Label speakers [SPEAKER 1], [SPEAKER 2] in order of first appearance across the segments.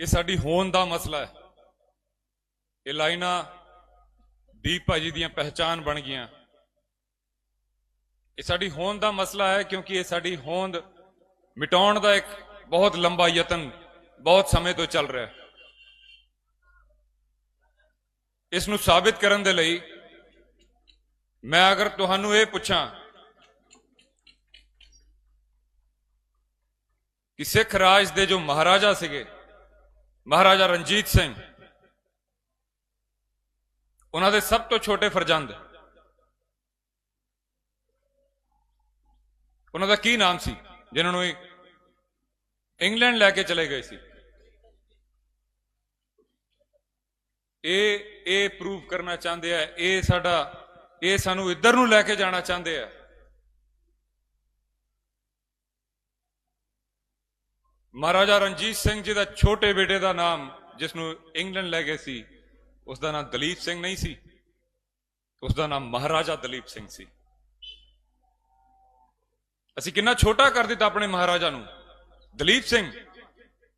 [SPEAKER 1] ये साडी होंद दा मसला है। ये लाइना दीप भाजी दियां पहचान बन गईयां। ये साडी होंद दा मसला है क्योंकि ये साडी होंद मिटाउण दा एक बहुत लंबा यतन बहुत समय तो चल रहा है। इसनूं साबित करन दे लई मैं अगर तुहानूं ये पुछां कि सिख राज दे जो महाराजा सिगे, महाराजा रणजीत सिंह, उन्हां दे सब तो छोटे फरजंद उन्हां दा की नाम सी जिन्हां नूं इंग्लैंड लैके चले गए सी। ये प्रूव करना चाहते हैं, ये सानू इधर नूं लैके जाना चाहते हैं। महाराजा रणजीत सिंह जी का छोटे बेटे का नाम जिसनों इंग्लैंड लै गए सी, उसका नाम दलीप सिंह नहीं सी, उसका नाम महाराजा दलीप सिंह सी। असी कितना छोटा कर दिता अपने महाराजा नूं। दलीप सिंह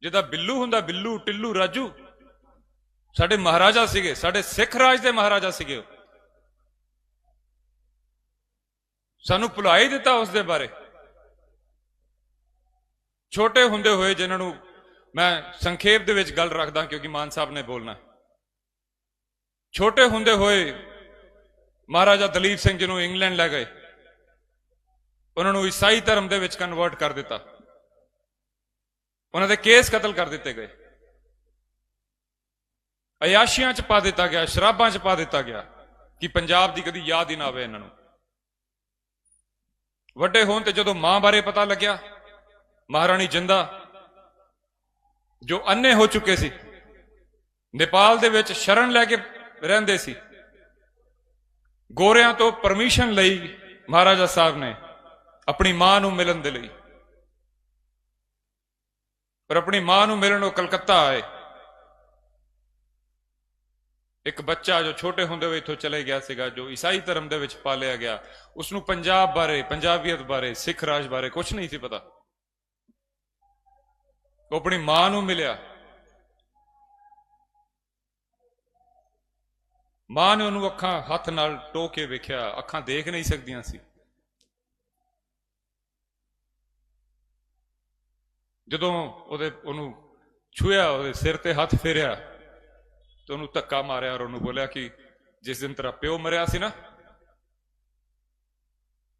[SPEAKER 1] जिहदा बिल्लू हुंदा, बिल्लू टिल्लू राजू, साडे महाराजा सिगे, साडे सिख राज दे महाराजा सिगे। सानू भुला ही दिता उस दे बारे। छोटे हुंदे होए जिन्हों मैं संखेप दे विच गल रखदा क्योंकि मान साहब ने बोलना। छोटे हुंदे होए महाराजा दलीप सिंह जिन्हों इंग्लैंड लै गए, उन्होंने ईसाई धर्म दे विच कन्वर्ट कर दिता। उन्होंने केस कतल कर दिते गए, अयाशियां च पा दिता गया, शराबां च पा दिता गया कि पंजाब की कदी याद ही ना आवे इन्हां नूं। वड्डे होण ते जदों मां बारे पता लग्या, महाराणी जिंदा जो अन्ने हो चुके सी, नेपाल दे विच शरण लैके रहिंदे सी, गोरियां तो परमिशन लई महाराजा साहब ने अपनी मां नूं मिलन दे लई। पर अपनी मां नूं मिलन वो कलकत्ता आए। एक बच्चा जो छोटे हुंदे होए इथों चले गया सीगा, जो ईसाई धर्म दे विच पालिया गया, उसनूं पंजाब बारे, पंजाबीयत बारे, सिख राज बारे कुछ नहीं सी पता। वो अपनी मां नूं मिलिया। मां ने उन्होंने अखां हथ नाल टो के वेख्या, अखां देख नहीं सकदियां सी। जदों उन्होंने छुया, उहदे सिर ते हथ फेरिया तो उन्होंने धक्का मारिया और उन्होंने बोलिया कि जिस दिन तेरा प्यो मरिया सी ना,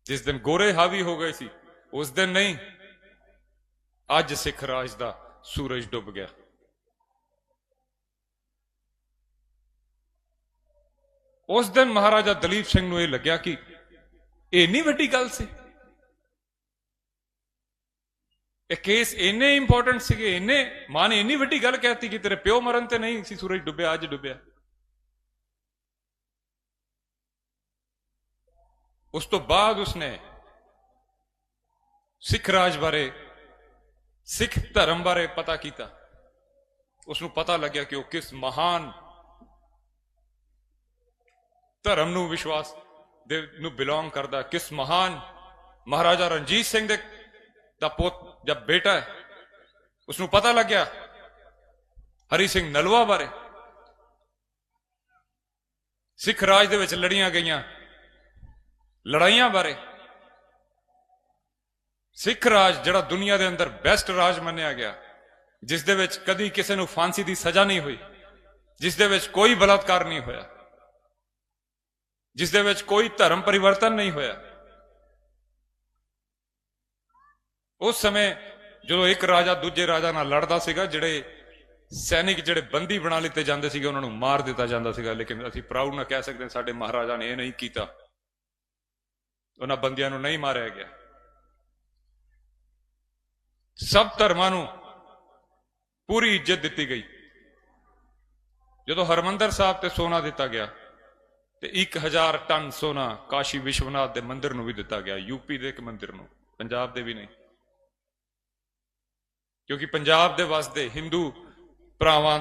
[SPEAKER 1] जिस दिन गोरे हावी हो गए सी, उस दिन नहीं, अज सिख राज दा सूरज डुब गया। उस दिन महाराजा दलीप सिंह नूं यह लग्या कि इन्नी वड्डी गल सी, ये केस इन्ने इंपोर्टेंट सीगे, इन्ने मां ने इन्नी वड्डी गल कहती कि तेरे प्यो मरन ते नहीं सी सूरज डुबिया, अज डुबिया। उस तो बाद उसने सिख राज बारे, सिख धर्म बारे पता किया। उसनूं पता लग्या कि वह किस महान धर्म नूं विश्वास दे नूं बिलोंग करदा, किस महान महाराजा रणजीत सिंह दे दा पोत जब बेटा है। उसनूं पता लग गया हरी सिंह नलवा बारे, सिख राज दे विच लड़ियां गईयां लड़ाइयां बारे। सिख राज जिहड़ा दुनिया दे अंदर बेस्ट राज मन्निया गया, जिस दे विच कदी किसी नूं फांसी दी सजा नहीं हुई, जिस दे विच कोई बलात्कार नहीं होया, जिस दे विच कोई धर्म परिवर्तन नहीं होया। उस समय जो एक राजा दूजे राजा नाल लड़दा सीगा, जिहड़े सैनिक जिहड़े बंदी बना लिते जांदे सीगे उन्हां नूं मार दिता जांदा सीगा, लेकिन असीं प्राउड नाल कह सकदे साडे महाराजा ने यह नहीं कीता, उन्हां बंदियां नूं नहीं मारिया गया। सब धर्मां नूं पूरी इज्जत दिती गई। जदों हरमंदर साहब ते सोना दिता गया ते 1000 टन सोना काशी विश्वनाथ दे मंदिर नूं भी दिता गया, यूपी दे एक मंदिर नूं, पंजाब दे भी नहीं। क्योंकि पंजाब दे वास्ते हिंदू भरावां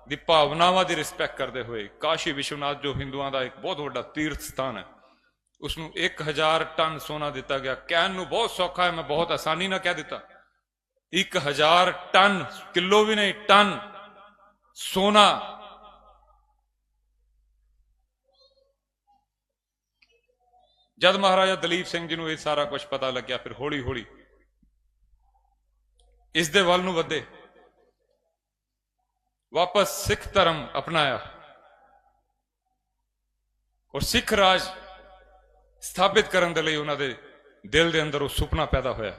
[SPEAKER 1] दी भावनावां दी रिस्पैक्ट करते हुए काशी विश्वनाथ जो हिंदुआं दा एक बहुत बड़ा तीर्थ स्थान है, उसनूं 1000 टन सोना दिता गया। कहण नूं बहुत सौखा है, मैं बहुत आसानी नाल कह दिता 1000 टन, किलो भी नहीं, टन सोना जद महाराजा दलीप सिंह जी ਨੂੰ ਇਹ ਸਾਰਾ ਕੁਝ ਪਤਾ ਲੱਗਿਆ, ਫਿਰ ਹੌਲੀ ਹੌਲੀ ਇਸ ਦੇ ਵੱਲ ਨੂੰ ਵਧੇ, वापस सिख धर्म अपनाया और सिख राज स्थापित करने के लिए उन्होंने दिल के अंदर वो सुपना पैदा होया।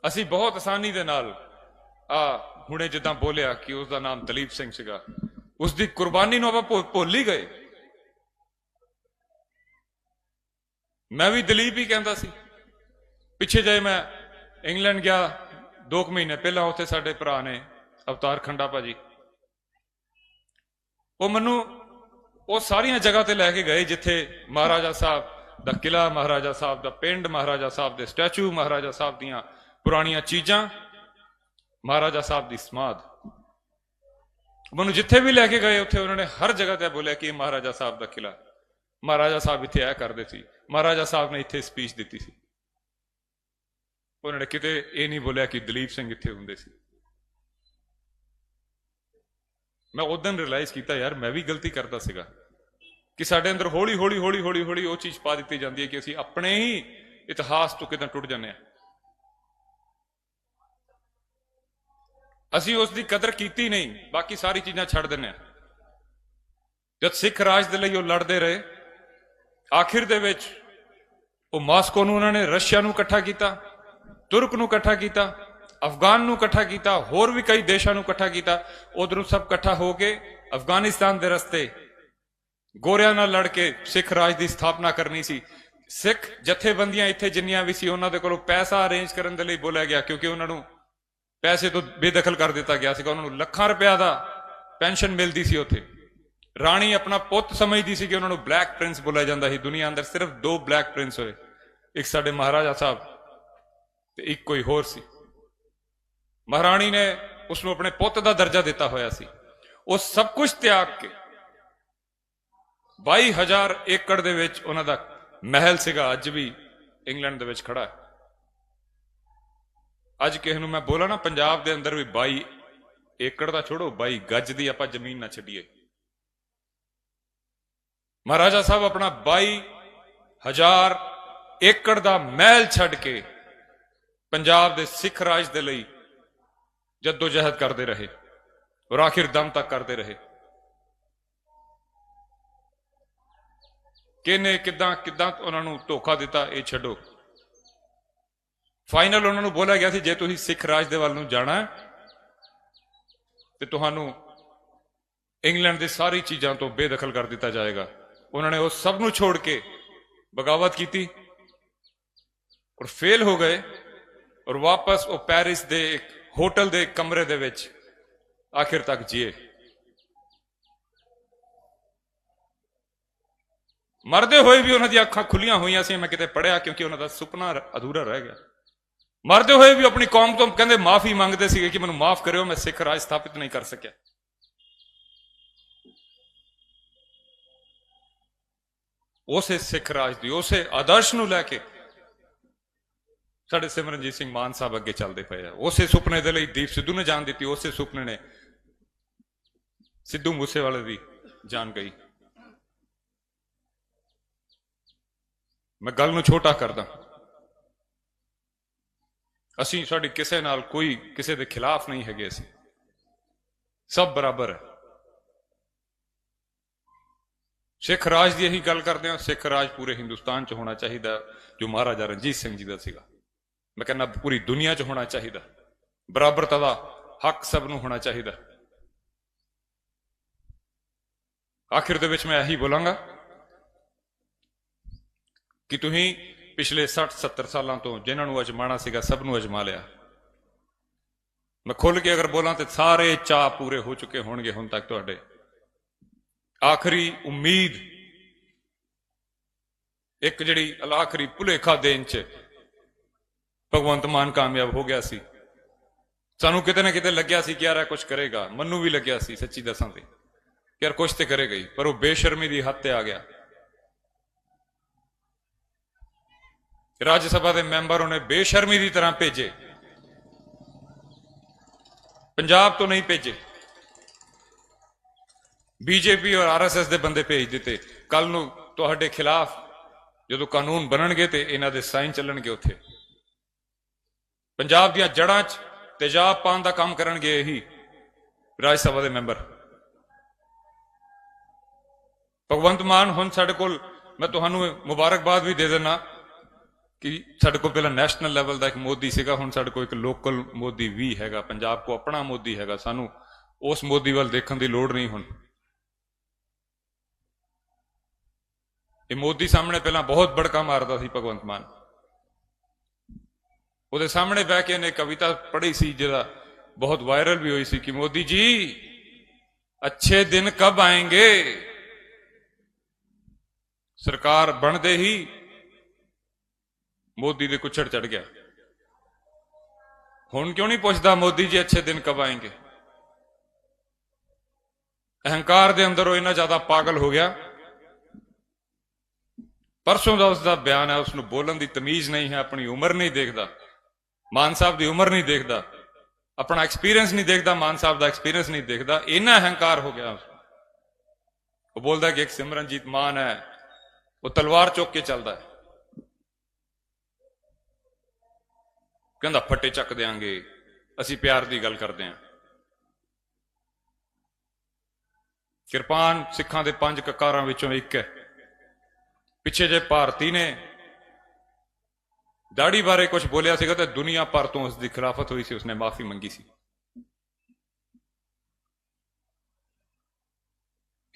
[SPEAKER 1] असी बहुत आसानी दे नाल हुणे जिद्दां बोलिया कि उसका नाम दलीप सिंह सीगा, उसकी कुर्बानी नूं आपां भुल ही गए। मैं भी दलीप ही कहता सी। पिछे जाए मैं इंग्लैंड गया 2 महीने पहला, उत्थे साडे भरा ने अवतार खंडा भाजी, वो मैनू वो सारिया जगह ते लैके गए जिथे महाराजा साहब दा किला, महाराजा साहब दा पिंड, महाराजा साहब दे स्टैचू, महाराजा साहब दियां पुरानियां चीजां, महाराजा साहब दी समाध। मैनू जिथे भी लैके गए उत्थे उन्होंने हर जगह ते बोलिया कि महाराजा साहब दा किला, महाराजा साहब इत्थे ऐ करदे सी, महाराजा साहब ने इत्थे स्पीच दी सी। उन्होंने किते ये नहीं बोलिया कि दलीप सिंह इत्थे हुंदे सी। मैं उस दिन रियलाइज किया यार मैं भी गलती करता सीगा कि साडे अंदर हौली हौली हौली हौली हौली वो चीज पा दी जाती है कि असीं अपने ही इतिहास तो किदां टुट जाने, असीं उसकी कदर कीती नहीं, बाकी सारी चीजां छड्ड दिंदे आ। जद सिख राज दे लई वो लड़दे रहे, आखिर दे विच वो मास्को नूं उन्होंने रशिया नूं इकट्ठा किया, तुर्क नूं इकट्ठा किया, अफगान नूं इकट्ठा किया, होर भी कई देशों नूं इकट्ठा किया। उधरों सब इकट्ठा होके अफगानिस्तान के रस्ते गोरियां नाल लड़ के सिख राज की स्थापना करनी सी। सिख जथेबंदियां इत्थे जिन्नियां भी सी उन्हां दे कोलों पैसा अरेंज करने दे लई बोलिया गया, क्योंकि उन्हां नूं पैसे तो बेदखल कर दिता गया सीगा। उन्हां नूं लाखां रुपया दा पेंशन मिलती सी। उत्थे राणी अपना पुत समझदी सी कि उन्हां नूं ब्लैक प्रिंस बोलिया जांदा सी। दुनिया अंदर सिर्फ 2 ब्लैक प्रिंस होए, एक साडे महाराजा साहब ते एक कोई होर सी। महाराणी ने उसनूं अपने पुत का दर्जा दिता होया सी। वो सब कुछ त्याग के 22,000 एकड़ दे विच उन्हां दा महल सीगा, अज भी इंग्लैंड दे विच खड़ा है। अज किसी नूं मैं बोला ना पंजाब दे अंदर भी 22 एकड़ दा छोड़ो 22 गज दी आपां जमीन ना छड्डीए। महाराजा साहब अपना 22,000 एकड़ दा महल छड्ड के पंजाब दे सिख राज दे लई जद्दोजहद करते रहे और आखिर दम तक करते रहे। किने किदां किदां उन्होंने धोखा दिता ये छड्डो। फाइनल उन्होंने बोलिया गया जे तुसीं सिख राज दे वल नूं जाना ते तुहानूं इंग्लैंड की सारी चीज़ों तो बेदखल कर दिता जाएगा। उन्होंने उस सब नूं छोड़ के बगावत की और फेल हो गए और वापस वो पेरिस दे एक होटल दे कमरे दे विच आखिर तक जिए। मरदे हुए भी उन्होंने अखां खुलियां हुई सी, मैं किते पढ़िया, क्योंकि उन्होंने सुपना अधूरा रह गया। मरदे हुए भी अपनी कौम तो कहते माफी मंगते थे कि मैनूं माफ करो, मैं सिख राज स्थापित नहीं कर सकिया। उसे सिख राज की उसे आदर्श नूं लैके साडे सिमरनजीत सिंह मान साहब अगे चलते पे है। उसे सुपने दे लई दीप सिद्धू ने जान दी, उसे सुपने ने सिद्धू मूसेवाले की जान गई। मैं गल नूं छोटा करदा, असीं साडी किसे नाल कोई किसे दे खिलाफ नहीं हैगे, असीं सब बराबर है। सिख राज की असीं गल करते हैं, सिख राज पूरे हिंदुस्तान च होना चाहिए जो महाराजा रणजीत सिंह जी का सीगा। मैं कहना पूरी दुनिया च होना चाहिए, बराबरता का हक सब नूं होना चाहिए। आखिर दे विच मैं यही बोलांगा कि तुसीं पिछले 60-70 सालों तो जिन्होंने अजमाना सीगा सब नूं अजमा लिया। मैं खुल के अगर बोलां तो सारे चाह पूरे हो चुके होणगे हुण तक तुहाडे। आखिरी उम्मीद एक जिहड़ी आखिरी भुलेखा देण च भगवंत मान कामयाब हो गया सी। सानू किते ना किते लग्या सी कि यार कुछ करेगा, मन्नू भी लग्या सी सच्ची दसां ते यार कुछ तो करेगा ही, पर वो बेशर्मी की हद ते आ गया। राज्य सभा के मैंबर उन्हें बेशर्मी की तरह भेजे, पंजाब तो नहीं भेजे, बीजेपी और आरएसएस के बंदे भेज दिते। कल नूं तुहाडे खिलाफ जो कानून बननगे तो इन्हां दे साइन चलणगे, उत्थे पंजाब दीआं जड़ां च तेजाब पाउण दा काम करनगे यही राज्य सभा के मैंबर। भगवंत मान हुण साडे कोल, मैं तुहानूं मुबारकबाद भी दे देना कि साडे कोल पहला नैशनल लैवल का एक मोदी सीगा, हुण साडे कोल एक लोकल मोदी भी हैगा। पंजाब को अपना मोदी हैगा, सानू उस मोदी वाल देखण दी लोड़ नहीं। हुण ये मोदी सामने पहला बहुत बड़का मारदा सी भगवंत मान, ਉਹਦੇ सामने बह के इन्हें कविता पढ़ी सी जिहदा बहुत वायरल भी हुई सी कि मोदी जी अच्छे दिन कब आएंगे। सरकार बनते ही मोदी दे कुछड़ चढ़ गया। हुण क्यों नहीं पूछदा मोदी जी अच्छे दिन कब आएंगे। अहंकार दे अंदर वो इन्ना ज्यादा पागल हो गया। परसों का उसका बयान है, उसनूं बोलण दी तमीज नहीं है, अपनी उम्र नहीं देखता। मान साहब की उम्र नहीं देखता, अपना एक्सपीरियंस नहीं देखता, मान साहब का एक्सपीरियंस नहीं देखता। इन्ना अहंकार हो गया। वो बोलता कि एक सिमरनजीत मान है, वो तलवार चुक के चलता है, कहता फट्टे चक देंगे, असी प्यार की गल करते हैं। किरपान सिखां दे 5 ककारां विचों एक है। पिछे जे भारती ने दाड़ी बारे कुछ बोलिया सीगा तो दुनिया भर तो उसकी खिलाफत हुई सी, उसने माफी मंगी सी।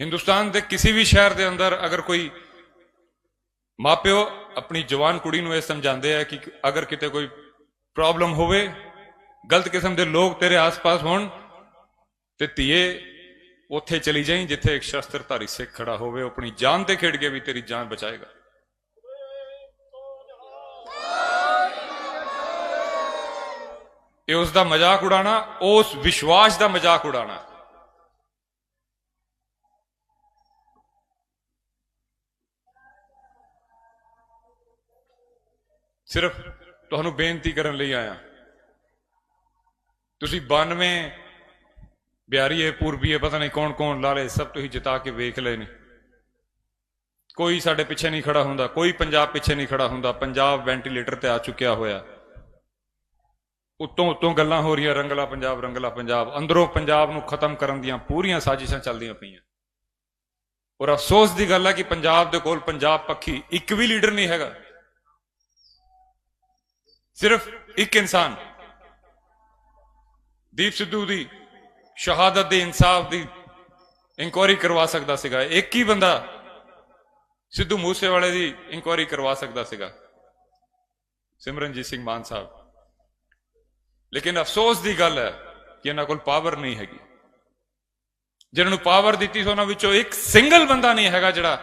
[SPEAKER 1] हिंदुस्तान के किसी भी शहर के अंदर अगर कोई मां प्यो अपनी जवान कुड़ी नूं यह समझाते हैं कि अगर किते कोई प्रॉब्लम होवे, गलत किस्म के लोग तेरे आस पास होण ते धीए उत्थे चली जाई जिथे एक शस्त्रधारी सिख खड़ा होवे, अपनी जान ते खेड़ के भी तेरी जान बचाएगा। ये उसका मजाक उड़ाना, उस विश्वास का मजाक उड़ाना। सिर्फ तुहानू बेनती करन लई आया, तुसी 92 बिहारी है, पूर्वी है, पता नहीं कौन कौन लाले सब तुसी जिता के वेख ले। कोई साडे पिछे नहीं खड़ा हुंदा, कोई पंजाब पिछे नहीं खड़ा हुंदा। पंजाब वेंटीलेटर ते आ चुकिया होया, उत्तों उत्तों गल्लां हो रही रंगला पंजाब, रंगला पंजाब। अंदरों पंजाब नूं खत्म करन दियां पूरियां साजिशां चलदियां पईयां। और अफसोस की गल है कि पंजाब दे कोल पंजाब पक्षी एक भी लीडर नहीं हैगा। सिर्फ एक इंसान दीप सिद्धू दी शहादत दे इंसाफ दी इंक्वायरी करवा सकता सीगा। एक ही बंदा सिद्धू मूसेवाले दी इंक्वायरी करवा सकता सीगा, सिमरनजीत सिंह मान साहब। लेकिन अफसोस की गल है कि इन्हां कोल पावर नहीं हैगी। जिन्होंने पावर दी सी उन्हां विचों एक सिंगल बंदा नहीं हैगा जिहड़ा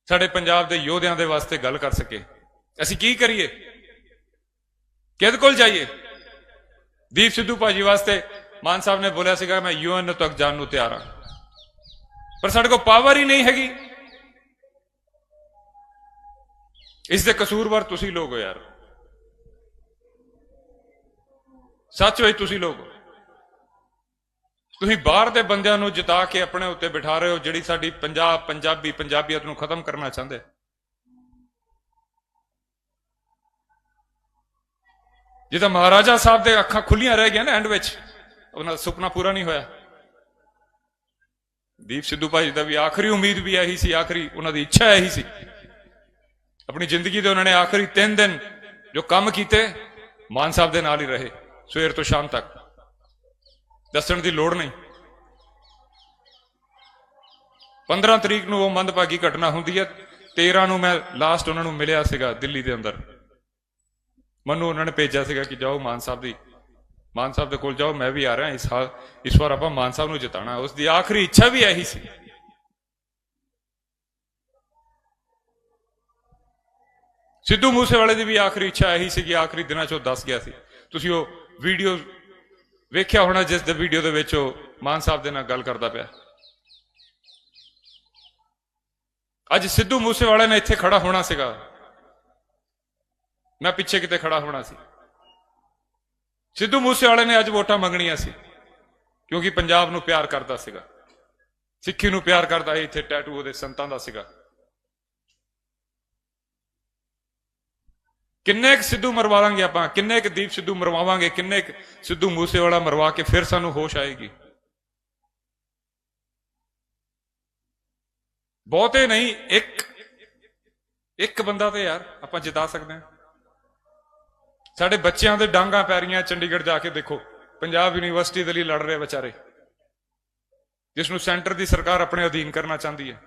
[SPEAKER 1] साडे पंजाब दे योद्धियां दे वास्ते गल कर सके। असीं की करिए, किहदे कोल जाइए? दीप सिद्धू भाजी वास्ते मान साहब ने बोलिया सीगा मैं यूएन तक जाण नूं तैयार हां, पर साडे कोल पावर ही नहीं हैगी। इसदे कसूरवार तुसीं लोग हो यार, सच ਵਿੱਚ ਤੁਸੀਂ ਲੋਕ। ਤੁਸੀਂ ਬਾਹਰ ਦੇ ਬੰਦਿਆਂ ਨੂੰ ਜਿਤਾ ਕੇ ਆਪਣੇ ਉੱਤੇ ਬਿਠਾ ਰਹੇ ਹੋ, ਜਿਹੜੀ ਸਾਡੀ ਪੰਜਾਬ ਪੰਜਾਬੀ ਪੰਜਾਬੀਅਤ ਨੂੰ ਖਤਮ ਕਰਨਾ ਚਾਹੁੰਦੇ। ਜਿੱਦਾਂ ਮਹਾਰਾਜਾ ਸਾਹਿਬ ਦੇ ਅੱਖਾਂ ਖੁੱਲੀਆਂ ਰਹਿ ਗਈਆਂ ਨਾ ਐਂਡ ਵਿੱਚ, ਉਹਨਾਂ ਦਾ ਸੁਪਨਾ ਪੂਰਾ ਨਹੀਂ ਹੋਇਆ। ਦੀਪ ਸਿੱਧੂ ਭਾਈ ਦਾ ਵੀ ਆਖਰੀ ਉਮੀਦ ਵੀ ਇਹੀ ਸੀ, ਆਖਰੀ ਉਹਨਾਂ ਦੀ ਇੱਛਾ ਇਹੀ ਸੀ। ਆਪਣੀ ਜ਼ਿੰਦਗੀ ਦੇ ਉਹਨਾਂ ਨੇ ਆਖਰੀ 3 ਦਿਨ ਜੋ ਕੰਮ ਕੀਤੇ ਮਾਨ ਸਾਹਿਬ ਦੇ ਨਾਲ ਹੀ ਰਹੇ, ਸਵੇਰ ਤੋਂ ਸ਼ਾਮ ਤੱਕ। ਦੱਸਣ ਦੀ ਲੋੜ ਨਹੀਂ। 15 ਤਰੀਕ ਨੂੰ ਉਹ ਮੰਦਭਾਗੀ ਘਟਨਾ ਹੁੰਦੀ ਹੈ, 13 ਨੂੰ ਮੈਂ ਲਾਸਟ ਉਹਨਾਂ ਨੂੰ ਮਿਲਿਆ ਸੀਗਾ ਦਿੱਲੀ ਦੇ ਅੰਦਰ। ਮੈਨੂੰ ਉਹਨਾਂ ਨੇ ਭੇਜਿਆ ਸੀਗਾ ਕਿ ਜਾਓ ਮਾਨ ਸਾਹਿਬ ਦੇ ਕੋਲ ਜਾਓ, ਮੈਂ ਵੀ ਆ ਰਿਹਾ ਇਸ ਵਾਰ ਆਪਾਂ ਮਾਨ ਸਾਹਿਬ ਨੂੰ ਜਿਤਾਣਾ। ਉਸ ਦੀ ਆਖਰੀ ਇੱਛਾ ਵੀ ਇਹੀ ਸੀ। ਸਿੱਧੂ ਮੂਸੇਵਾਲੇ ਦੀ ਵੀ ਆਖਰੀ ਇੱਛਾ ਇਹੀ ਸੀ ਕਿ ਆਖਰੀ ਦਿਨਾਂ 'ਚ ਉਹ ਦੱਸ ਗਿਆ ਸੀ। ਤੁਸੀਂ ਉਹ ਵੀਡੀਓ ਵੇਖਿਆ ਹੋਣਾ ਜਿਸ ਦੇ ਵੀਡੀਓ ਦੇ ਵਿੱਚ ਉਹ ਮਾਨ ਸਾਹਿਬ ਦੇ ਨਾਲ ਗੱਲ ਕਰਦਾ ਪਿਆ। ਅੱਜ ਸਿੱਧੂ ਮੂਸੇਵਾਲੇ ਨੇ ਇੱਥੇ ਖੜਾ ਹੋਣਾ ਸੀਗਾ, ਮੈਂ ਪਿੱਛੇ ਕਿਤੇ ਖੜਾ ਹੋਣਾ ਸੀ। ਸਿੱਧੂ ਮੂਸੇਵਾਲੇ ਨੇ ਅੱਜ ਵੋਟਾਂ ਮੰਗਣੀਆਂ ਸੀ ਕਿਉਂਕਿ ਪੰਜਾਬ ਨੂੰ ਪਿਆਰ ਕਰਦਾ ਸੀਗਾ, ਸਿੱਖੀ ਨੂੰ ਪਿਆਰ ਕਰਦਾ ਸੀ। ਇੱਥੇ ਟੈਟੂ ਉਹਦੇ ਸੰਤਾਂ ਦਾ ਸੀਗਾ। ਕਿੰਨੇ ਕੁ ਸਿੱਧੂ ਮਰਵਾ ਲਾਂਗੇ ਆਪਾਂ, ਕਿੰਨੇ ਕੁ ਦੀਪ ਸਿੱਧੂ ਮਰਵਾਵਾਂਗੇ, ਕਿੰਨੇ ਕੁ ਸਿੱਧੂ ਮੂਸੇਵਾਲਾ ਮਰਵਾ ਕੇ ਫਿਰ ਸਾਨੂੰ ਹੋਸ਼ ਆਏਗੀ? ਬਹੁਤੇ ਨਹੀਂ, ਇੱਕ ਬੰਦਾ ਤੇ ਯਾਰ ਆਪਾਂ ਜਿਤਾ ਸਕਦੇ ਹਾਂ। ਸਾਡੇ ਬੱਚਿਆਂ ਦੇ ਡਾਂਗਾਂ ਪੈ ਰਹੀਆਂ। ਚੰਡੀਗੜ੍ਹ ਜਾ ਕੇ ਦੇਖੋ, ਪੰਜਾਬ ਯੂਨੀਵਰਸਿਟੀ ਦੇ ਲਈ ਲੜ ਰਹੇ ਵਿਚਾਰੇ, ਜਿਸ ਨੂੰ ਸੈਂਟਰ ਦੀ ਸਰਕਾਰ ਆਪਣੇ ਅਧੀਨ ਕਰਨਾ ਚਾਹੁੰਦੀ ਹੈ,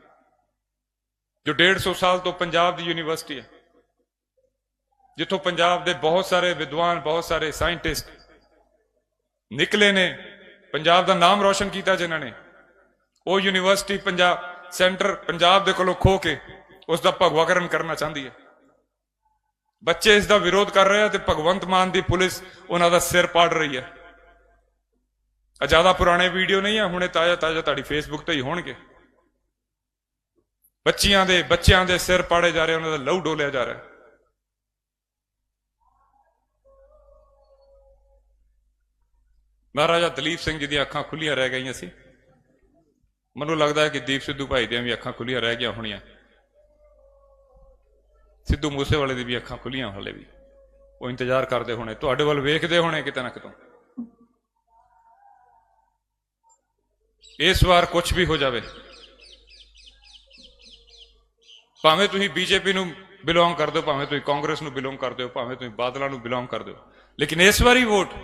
[SPEAKER 1] ਜੋ 150 ਸਾਲ ਤੋਂ ਪੰਜਾਬ ਦੀ ਯੂਨੀਵਰਸਿਟੀ ਹੈ, ਜਿੱਥੋਂ ਪੰਜਾਬ ਦੇ ਬਹੁਤ ਸਾਰੇ ਵਿਦਵਾਨ, ਬਹੁਤ ਸਾਰੇ ਸਾਇੰਟਿਸਟ ਨਿਕਲੇ ਨੇ, ਪੰਜਾਬ ਦਾ ਨਾਮ ਰੋਸ਼ਨ ਕੀਤਾ ਜਿਨ੍ਹਾਂ ਨੇ। ਉਹ ਯੂਨੀਵਰਸਿਟੀ ਪੰਜਾਬ ਸੈਂਟਰ ਪੰਜਾਬ ਦੇ ਕੋਲੋਂ ਖੋ ਕੇ ਉਸ ਦਾ ਭਗਵਾਕਰਨ ਕਰਨਾ ਚਾਹੁੰਦੀ ਹੈ। ਬੱਚੇ ਇਸ ਦਾ ਵਿਰੋਧ ਕਰ ਰਹੇ ਆ ਤੇ ਭਗਵੰਤ ਮਾਨ ਦੀ ਪੁਲਿਸ ਉਹਨਾਂ ਦਾ ਸਿਰ ਪਾੜ ਰਹੀ ਹੈ। ਜ਼ਿਆਦਾ ਪੁਰਾਣੇ ਵੀਡੀਓ ਨਹੀਂ ਆ, ਹੁਣੇ ਤਾਜ਼ਾ ਤੁਹਾਡੀ ਫੇਸਬੁੱਕ ਤੇ ਹੀ ਹੋਣਗੇ। ਬੱਚਿਆਂ ਦੇ ਸਿਰ ਪਾੜੇ ਜਾ ਰਹੇ, ਉਹਨਾਂ ਦਾ ਲਹੂ ਡੋਲਿਆ ਜਾ ਰਿਹਾ। ਮਹਾਰਾਜਾ ਦਲੀਪ ਸਿੰਘ ਜੀ ਦੀਆਂ ਅੱਖਾਂ ਖੁੱਲੀਆਂ ਰਹਿ ਗਈਆਂ ਸੀ। ਮੈਨੂੰ ਲੱਗਦਾ ਹੈ ਕਿ ਦੀਪ ਸਿੱਧੂ ਭਾਈ ਦੀਆਂ ਵੀ ਅੱਖਾਂ ਖੁੱਲੀਆਂ ਰਹਿ ਗਈਆਂ ਹੋਣੀਆਂ। ਸਿੱਧੂ ਮੂਸੇਵਾਲੇ ਦੀ ਵੀ ਅੱਖਾਂ ਖੁੱਲੀਆਂ ਹਾਲੇ ਵੀ। ਉਹ ਇੰਤਜ਼ਾਰ ਕਰਦੇ ਹੋਣੇ, ਤੁਹਾਡੇ ਵੱਲ ਵੇਖਦੇ ਹੋਣੇ ਕਿਤੇ ਨਾ ਕਿਤੋਂ। ਇਸ ਵਾਰ ਕੁਝ ਵੀ ਹੋ ਜਾਵੇ, ਭਾਵੇਂ ਤੁਸੀਂ ਬੀਜੇਪੀ ਨੂੰ ਬਿਲੋਂਗ ਕਰਦੇ ਹੋ, ਭਾਵੇਂ ਤੁਸੀਂ ਕਾਂਗਰਸ ਨੂੰ ਬਿਲੋਂਗ ਕਰਦੇ ਹੋ, ਭਾਵੇਂ ਤੁਸੀਂ ਬਾਦਲਾਂ ਨੂੰ ਬਿਲੋਂਗ ਕਰਦੇ ਹੋ, ਲੇਕਿਨ ਇਸ ਵਾਰੀ ਵੋਟ